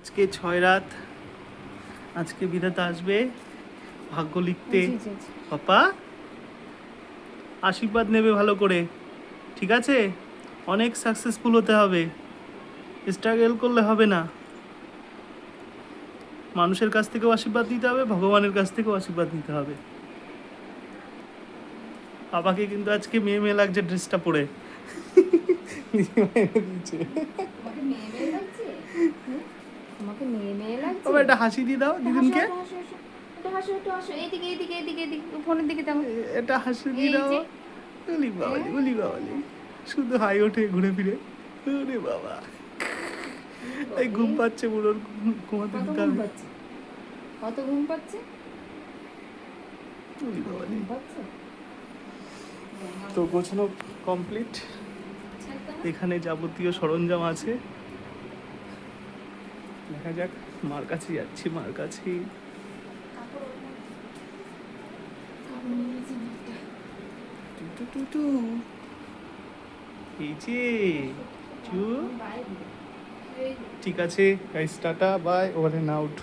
আজকে 6 রাত, আজকে বিধাতা আসবে ভাগ্য লিখতে। পাপা আশীর্বাদ নেবে ভালো করে, ঠিক আছে? অনেক সাকসেসফুল হতে হবে, স্ট্রাগল করলে হবে না। মানুষের কাছ থেকেও আশীর্বাদ নিতে হবে, ভগবানের কাছ থেকেও আশীর্বাদ নিতে হবে। পাপাকে কিন্তু আজকে মেয়ে মেয়ে লাগছে ড্রেসটা পরে। তোমাকে মেয়ে মেয়ে লাগছে? তোমাকে মেয়ে মেয়ে লাগছে? বাবা একটা হাসি দিয়ে দাও দিদিনকে, একটু হাসো, এইদিকে এইদিকে এইদিকে এদিকে ফোনের দিকে তাকাও। এটা হাসি দিয়ে এই দাও। যে বলি বাবালি, বলি বাবালি, শুধু হাই ওঠে ঘুরে ফিরে। ওরে বাবা, এই ঘুম পাচ্ছে বুড়োর, ঘুমাতে কত দিতে ঘুম হবে। পাচ্ছে? কত ঘুম পাচ্ছে? বলি বাবালি। ঘুম পাচ্ছে? তো গোছানো কমপ্লিট, এখানে যাবতীয় সরঞ্জাম আছে। দেখা যাক, মার কাছে যাচ্ছি, মার কাছে। টু টু টু, এই যে চু। ঠিক আছে guys, tata bye, over and out.